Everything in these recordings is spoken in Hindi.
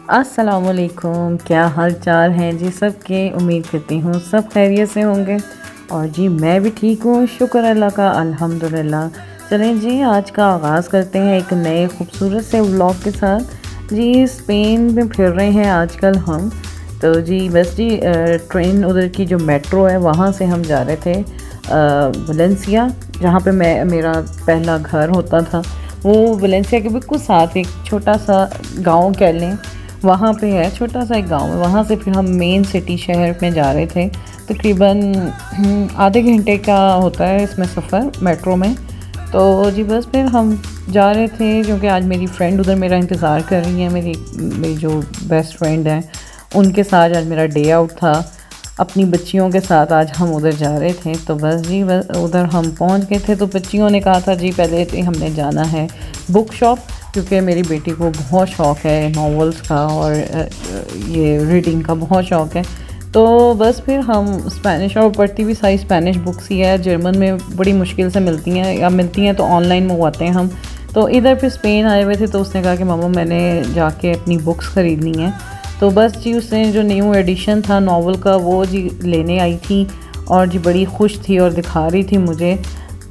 अस्सलामुअलैकुम, क्या हाल चाल हैं जी सबके। उम्मीद करती हूँ सब खैरियत से होंगे। और जी मैं भी ठीक हूँ, शुक्र अल्लाह का, अल्हम्दुलिल्लाह। चलें जी, आज का आगाज़ करते हैं एक नए खूबसूरत से व्लॉग के साथ। जी स्पेन में फिर रहे हैं आजकल हम। तो जी बस जी ट्रेन उधर की जो मेट्रो है वहाँ से हम जा रहे थे वलेंसिया, जहाँ पे मेरा पहला घर होता था। वो वलेंसिया के बिल्कुल साथ एक छोटा सा गांव कह लें, वहाँ पे है, छोटा सा एक गांव है। वहाँ से फिर हम मेन सिटी शहर में जा रहे थे। तकरीबन आधे घंटे का होता है इसमें सफ़र मेट्रो में। तो जी बस फिर हम जा रहे थे क्योंकि आज मेरी फ्रेंड उधर मेरा इंतज़ार कर रही है। मेरी मेरी जो बेस्ट फ्रेंड है उनके साथ आज मेरा डे आउट था। अपनी बच्चियों के साथ आज हम उधर जा रहे थे। तो बस जी बस उधर हम पहुंच गए थे। तो बच्चियों ने कहा था जी पहले तो हमने जाना है बुक शॉप, क्योंकि मेरी बेटी को बहुत शौक़ है नॉवेल्स का और ये रीडिंग का बहुत शौक़ है। तो बस फिर हम स्पेनिश, और पढ़ती भी सारी स्पेनिश बुक्स ही है। जर्मन में बड़ी मुश्किल से मिलती हैं, या मिलती हैं तो ऑनलाइन मंगवाते हैं हम। तो इधर फिर स्पेन आए हुए थे तो उसने कहा कि मामा मैंने जाके अपनी बुक्स ख़रीदनी है। तो बस जी उसने जो न्यू एडिशन था नावल का वो जी लेने आई थी, और जी बड़ी खुश थी और दिखा रही थी मुझे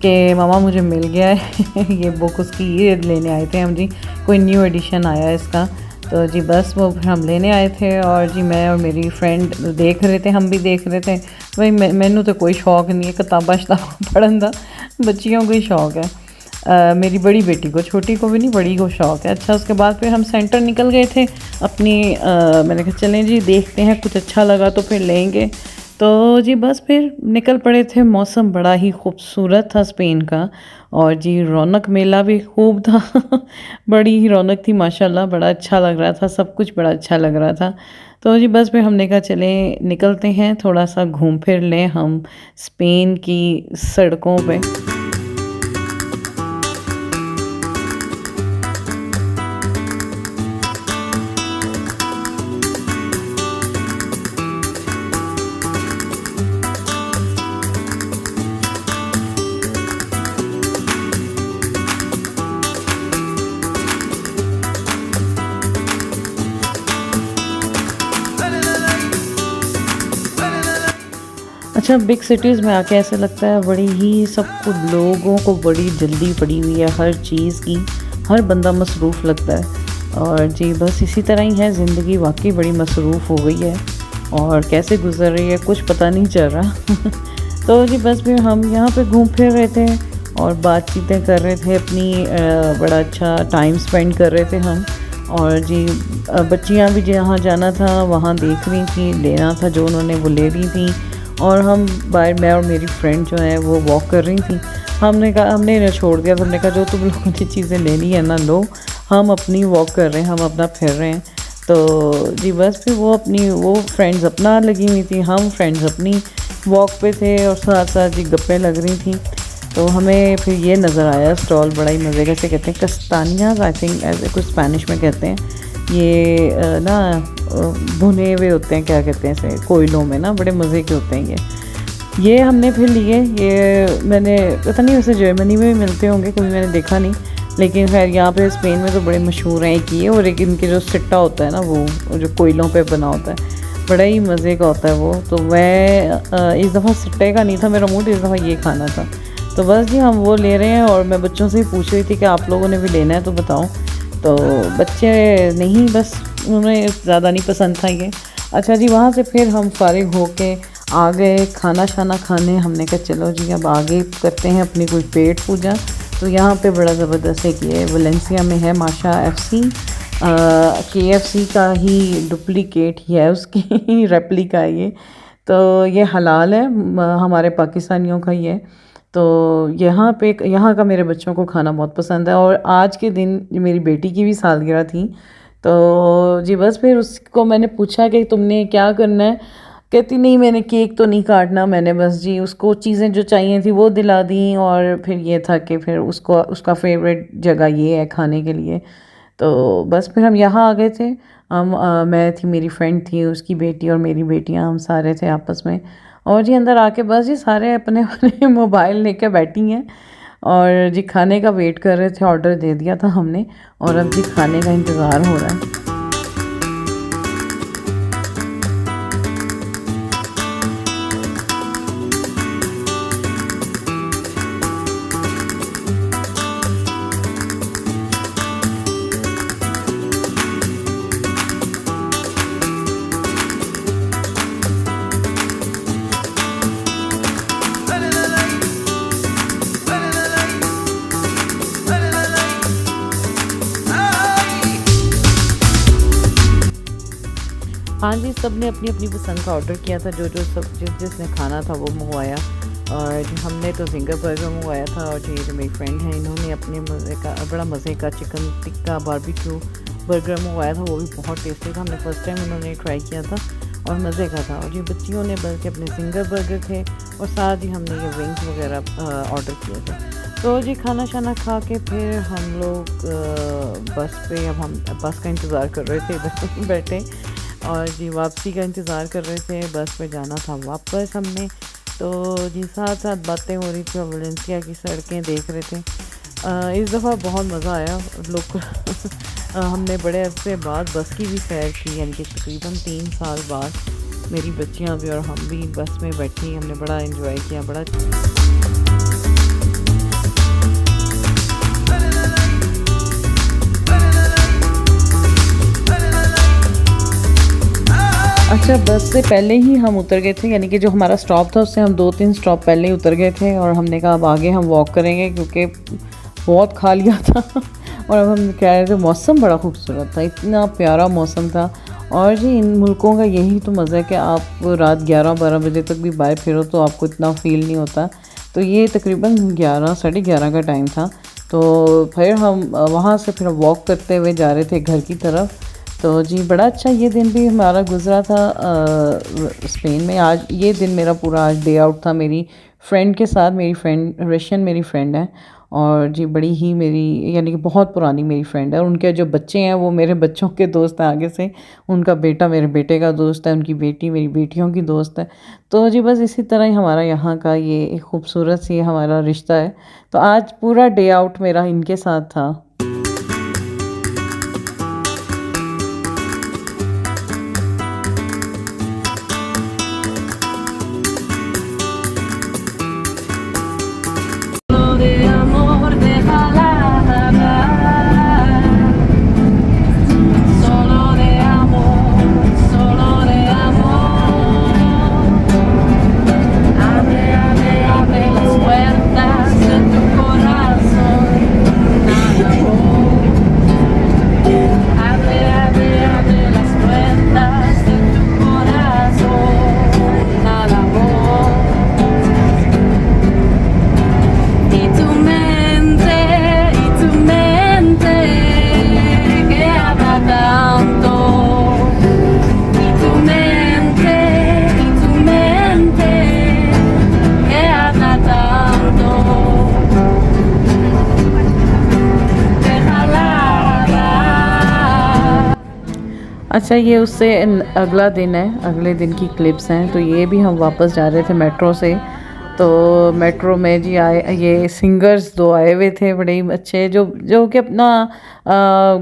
कि मामा मुझे मिल गया है ये बुक उसकी, ये लेने आए थे हम जी, कोई न्यू एडिशन आया है इसका। तो जी बस वो फिर हम लेने आए थे, और जी मैं और मेरी फ्रेंड देख रहे थे, हम भी देख रहे थे। भाई मैनू तो कोई शौक़ नहीं है किताबा शताबा पढ़न का, बच्चियों को ही शौक़ है। मेरी बड़ी बेटी को, छोटी को भी नहीं, बड़ी को शौक़ है। अच्छा उसके बाद फिर हम सेंटर निकल गए थे अपनी। मैंने कहा चलें जी देखते हैं, कुछ अच्छा लगा तो फिर लेंगे। तो जी बस फिर निकल पड़े थे। मौसम बड़ा ही खूबसूरत था स्पेन का, और जी रौनक मेला भी खूब था बड़ी ही रौनक थी माशाल्लाह, बड़ा अच्छा लग रहा था, सब कुछ बड़ा अच्छा लग रहा था। तो जी बस फिर हमने कहा चलें निकलते हैं, थोड़ा सा घूम फिर लें हम स्पेन की सड़कों पे। अच्छा बिग सिटीज़ में आके ऐसे लगता है बड़ी ही सब कुछ, लोगों को बड़ी जल्दी पड़ी हुई है हर चीज़ की, हर बंदा मसरूफ़ लगता है। और जी बस इसी तरह ही है ज़िंदगी, वाकई बड़ी मसरूफ़ हो गई है, और कैसे गुजर रही है कुछ पता नहीं चल रहा तो जी बस फिर हम यहाँ पे घूम फिर रहे थे और बातचीतें कर रहे थे अपनी, बड़ा अच्छा टाइम स्पेंड कर रहे थे हम। और जी बच्चियाँ भी जहाँ जाना था वहाँ देख रही थी, लेना था जो उन्होंने वो ले रही थी। और हम बाहर, मैं और मेरी फ्रेंड जो है वो वॉक कर रही थी। हमने कहा, हमने इन्हें छोड़ दिया, तो हमने कहा जो तुम लोगों ने चीज़ें लेनी है ना लो, हम अपनी वॉक कर रहे हैं, हम अपना फिर रहे हैं। तो जी बस फिर वो फ्रेंड्स अपना लगी हुई थी, हम फ्रेंड्स अपनी वॉक पे थे, और साथ साथ जी गप्पें लग रही थी। तो हमें फिर ये नज़र आया स्टॉल, बड़ा ही मज़े, कैसे कहते हैं, कस्तानियाज आई थिंक, ऐसे कुछ स्पेनिश में कहते हैं। ये ना भुने हुए होते हैं, क्या कहते हैं इसे, कोयलों में ना, बड़े मज़े के होते हैं ये हमने फिर लिए। ये मैंने पता नहीं वैसे जर्मनी में भी मिलते होंगे, कभी मैंने देखा नहीं, लेकिन खैर यहाँ पे स्पेन में तो बड़े मशहूर हैं एक ये। और एक इनके जो सिट्टा होता है ना, वो जो कोयलों पे बना होता है, बड़ा ही मज़े का होता है वो। तो मैं इस दफ़ा सिट्टे का नहीं था मेरा मूड, इस दफ़ा ये खाना था। तो बस जी हम वो ले रहे हैं, और मैं बच्चों से ही पूछ रही थी कि आप लोगों ने भी लेना है तो बताओ। तो बच्चे नहीं, बस उन्हें ज़्यादा नहीं पसंद था ये। अच्छा जी वहाँ से फिर हम फारिग होके आ गए खाना शाना खाने। हमने कहा चलो जी अब आगे करते हैं अपनी कोई पेट पूजा। तो यहाँ पे बड़ा ज़बरदस्त है कि ये वलेंसिया में है माशा एफसी, KFC का ही डुप्लीकेट ही है उसकी रेप्लिका है ये। तो ये हलाल है, हमारे पाकिस्तानियों का ही है। तो यहाँ का मेरे बच्चों को खाना बहुत पसंद है, और आज के दिन मेरी बेटी की भी सालगिरह थी। तो जी बस फिर उसको मैंने पूछा कि तुमने क्या करना है। कहती नहीं मैंने केक तो नहीं काटना, मैंने बस जी उसको चीज़ें जो चाहिए थी वो दिला दी। और फिर ये था कि फिर उसको उसका फेवरेट जगह ये है खाने के लिए। तो बस फिर हम यहाँ आ गए थे। मैं थी, मेरी फ्रेंड थी, उसकी बेटी और मेरी बेटियाँ, हम सारे थे आपस में। और जी अंदर आके बस जी सारे अपने अपने मोबाइल लेके बैठी हैं, और जी खाने का वेट कर रहे थे। ऑर्डर दे दिया था हमने, और अब जी खाने का इंतज़ार हो रहा है। हाँ जी, सब ने अपनी अपनी पसंद का ऑर्डर किया था, जो जो सब जिसने खाना था वो मंगवाया। और हमने तो ज़िंगर बर्गर मंगवाया था, और जो मेरी फ्रेंड है इन्होंने अपने बड़ा मज़े का चिकन टिक्का बारबेक्यू बर्गर मंगवाया था, वो भी बहुत टेस्टी था। हमने फ़र्स्ट टाइम उन्होंने ट्राई किया था और मज़े का था। और ये बच्चियों ने बल्कि अपने ज़िंगर बर्गर थे, और साथ ही हमने ये विंग्स वगैरह ऑर्डर किए थे। तो जी खाना शाना खा के फिर हम लोग बस पे, अब हम बस का इंतज़ार कर रहे थे बैठे, और जी वापसी का इंतज़ार कर रहे थे। बस पे जाना था वापस हमने। तो जी साथ साथ बातें हो रही थी और वलेंसिया की सड़कें देख रहे थे। इस दफ़ा बहुत मज़ा आया लोग हमने बड़े अरसे बाद बस की भी सैर की, यानी कि तकरीबन 3 साल बाद मेरी बच्चियां भी और हम भी बस में बैठी। हमने बड़ा एंजॉय किया, बड़ा। अच्छा, बस से पहले ही हम उतर गए थे, यानी कि जो हमारा स्टॉप था उससे हम 2-3 स्टॉप पहले ही उतर गए थे, और हमने कहा अब आगे हम वॉक करेंगे क्योंकि बहुत खा लिया था और अब हम कह रहे थे। मौसम बड़ा खूबसूरत था, इतना प्यारा मौसम था। और जी इन मुल्कों का यही तो मज़ा है कि आप रात 11-12 बजे तक भी बाहर फिरो तो आपको इतना फ़ील नहीं होता। तो ये तकरीबन 11 साढ़े 11 का टाइम था। तो फिर हम वहाँ से फिर वॉक करते हुए जा रहे थे घर की तरफ। तो जी बड़ा अच्छा ये दिन भी हमारा गुज़रा था स्पेन में। आज ये दिन मेरा पूरा आज डे आउट था मेरी फ्रेंड के साथ। मेरी फ्रेंड रशियन मेरी फ्रेंड है, और जी बड़ी ही मेरी, यानी कि बहुत पुरानी मेरी फ्रेंड है। और उनके जो बच्चे हैं वो मेरे बच्चों के दोस्त हैं आगे से। उनका बेटा मेरे बेटे का दोस्त है, उनकी बेटी मेरी बेटियों की दोस्त है। तो जी बस इसी तरह ही हमारा यहाँ का ये एक खूबसूरत सी हमारा रिश्ता है। तो आज पूरा डे आउट मेरा इनके साथ था। अच्छा, ये उससे अगला दिन है, अगले दिन की क्लिप्स हैं। तो ये भी हम वापस जा रहे थे मेट्रो से। तो मेट्रो में जी आए ये सिंगर्स 2 आए हुए थे बड़े ही अच्छे, जो जो कि अपना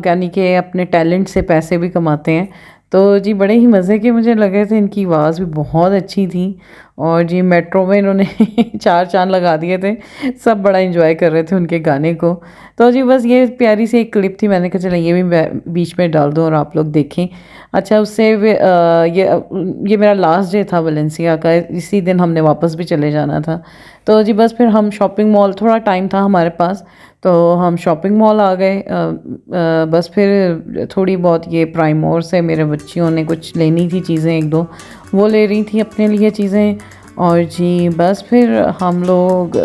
यानी कि अपने टैलेंट से पैसे भी कमाते हैं। तो जी बड़े ही मज़े के मुझे लगे थे, इनकी आवाज़ भी बहुत अच्छी थी। और जी मेट्रो में इन्होंने 4 चाँद लगा दिए थे, सब बड़ा एंजॉय कर रहे थे उनके गाने को। तो जी बस ये प्यारी सी एक क्लिप थी, मैंने कहा चलो ये भी बीच में डाल दूँ और आप लोग देखें। अच्छा, उससे ये मेरा लास्ट डे था वलेंसिया का, इसी दिन हमने वापस भी चले जाना था। तो जी बस फिर हम शॉपिंग मॉल, थोड़ा टाइम था हमारे पास, तो हम शॉपिंग मॉल आ गए। बस फिर थोड़ी बहुत ये प्राइमोर से मेरे बच्चियों ने कुछ लेनी थी चीज़ें, 1-2 वो ले रही थी अपने लिए चीज़ें। और जी बस फिर हम लोग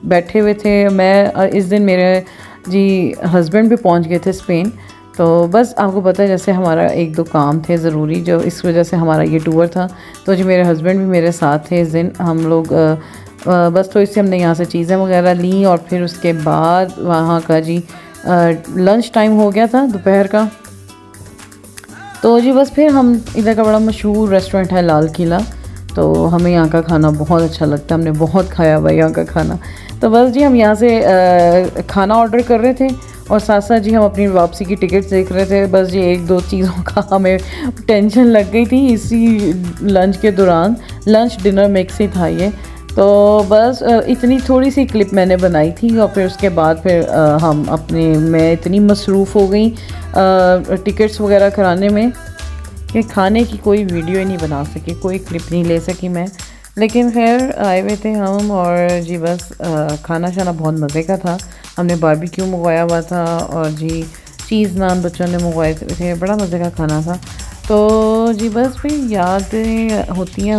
बैठे हुए थे। मैं इस दिन मेरे जी हस्बैंड भी पहुंच गए थे स्पेन। तो बस आपको पता है जैसे हमारा 1-2 काम थे ज़रूरी, जो इस वजह से हमारा ये टूर था। तो जी मेरे हस्बैंड भी मेरे साथ थे इस दिन। हम लोग बस थोड़ी सी हमने यहाँ से चीज़ें वगैरह ली, और फिर उसके बाद वहाँ का जी लंच टाइम हो गया था दोपहर का। तो जी बस फिर हम, इधर का बड़ा मशहूर रेस्टोरेंट है लाल किला, तो हमें यहाँ का खाना बहुत अच्छा लगता है, हमने बहुत खाया हुआ यहाँ का खाना। तो बस जी हम यहाँ से खाना ऑर्डर कर रहे थे, और साथ साथ जी हम अपनी वापसी की टिकट्स देख रहे थे। बस जी 1-2 चीज़ों का हमें टेंशन लग गई थी इसी लंच के दौरान। लंच डिनर मिक्स ही था ये। तो बस इतनी थोड़ी सी क्लिप मैंने बनाई थी, और फिर उसके बाद फिर मैं इतनी मसरूफ़ हो गई टिकट्स वगैरह कराने में कि खाने की कोई वीडियो ही नहीं बना सकी, कोई क्लिप नहीं ले सकी मैं। लेकिन खैर आए हुए थे हम, और जी बस खाना शाना बहुत मज़े का था। हमने बारबेक्यू मंगवाया हुआ था, और जी चीज़ नान बच्चों ने मंगवाए थे, बड़ा मज़े का खाना था। तो जी बस फिर यादें होती हैं।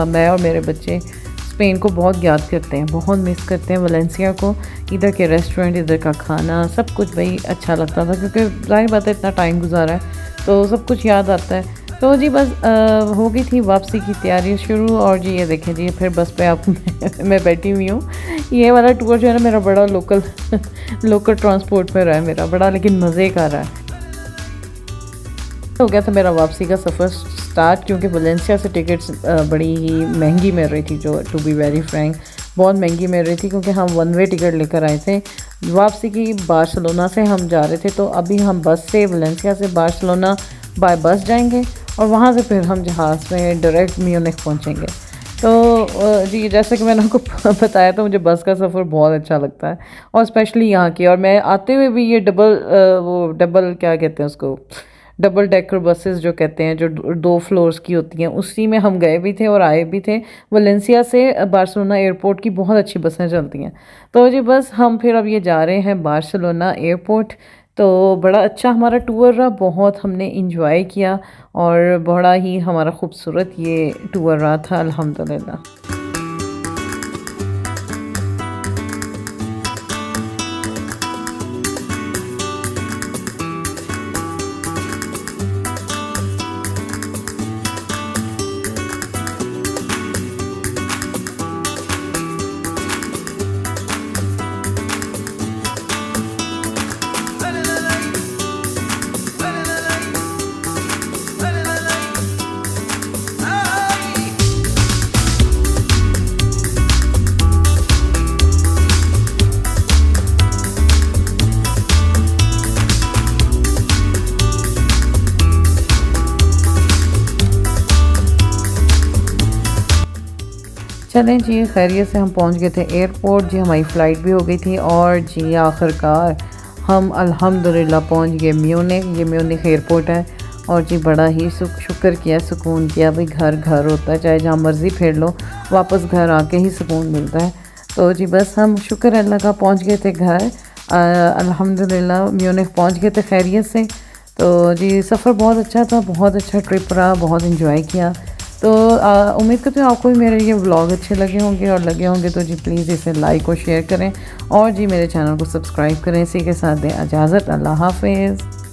मैं और मेरे बच्चे स्पेन को बहुत याद करते हैं, बहुत मिस करते हैं वलेंसिया को। इधर के रेस्टोरेंट, इधर का खाना, सब कुछ भाई अच्छा लगता था, क्योंकि ज़ाहिर बात है इतना टाइम गुजारा है तो सब कुछ याद आता है। तो जी बस हो गई थी वापसी की तैयारी शुरू, और जी ये देखें जी फिर बस पे आप मैं बैठी हुई हूँ। ये वाला टूर जो है ना मेरा बड़ा लोकल ट्रांसपोर्ट में रहा है मेरा बड़ा, लेकिन मज़े का रहा है। हो गया था मेरा वापसी का सफ़र स्टार्ट, क्योंकि वलेंसिया से टिकट्स बड़ी ही महंगी मिल रही थी, जो टू बी वेरी फ्रैंक बहुत महंगी मिल रही थी, क्योंकि हम वन वे टिकट लेकर आए थे वापसी की। बार्सिलोना से हम जा रहे थे, तो अभी हम बस से वलेंसिया से बार्सिलोना बाय बस जाएंगे और वहाँ से फिर हम जहाज़ में डायरेक्ट म्यूनिख पहुँचेंगे। तो जी जैसे कि मैंने आपको बताया था, मुझे बस का सफ़र बहुत अच्छा लगता है, और स्पेशली यहाँ की। और मैं आते हुए भी ये डबल क्या कहते हैं उसको, डबल डेकर बसेस जो कहते हैं, जो 2 फ्लोर्स की होती हैं, उसी में हम गए भी थे और आए भी थे। वलेंसिया से बार्सिलोना एयरपोर्ट की बहुत अच्छी बसें चलती हैं। तो जी बस हम फिर अब ये जा रहे हैं बार्सिलोना एयरपोर्ट। तो बड़ा अच्छा हमारा टूर रहा, बहुत हमने इंजॉय किया और बड़ा ही हमारा खूबसूरत ये टूर रहा था अल्हम्दुलिल्लाह। चलें जी, खैरियत से हम पहुंच गए थे एयरपोर्ट। जी हमारी फ़्लाइट भी हो गई थी, और जी आखिरकार हम अल्हम्दुलिल्लाह पहुंच गए म्यूनिख। ये म्यूनिख एयरपोर्ट है, और जी बड़ा ही शुक्र किया, सुकून किया। भाई घर घर होता है, चाहे जहाँ मर्ज़ी फिर लो, वापस घर आके ही सुकून मिलता है। तो जी बस हम शुक्र अल्लाह का पहुँच गए थे घर, अल्हम्दुलिल्लाह म्यूनिख पहुँच गए थे खैरियत से। तो जी सफ़र बहुत अच्छा था, बहुत अच्छा ट्रिप रहा, बहुत इन्जॉय किया। तो उम्मीद करती हूँ आपको भी मेरे ये व्लॉग अच्छे लगे होंगे, और लगे होंगे तो जी प्लीज़ इसे लाइक और शेयर करें, और जी मेरे चैनल को सब्सक्राइब करें। इसी के साथ दें इजाज़त, अल्लाह हाफ़िज़।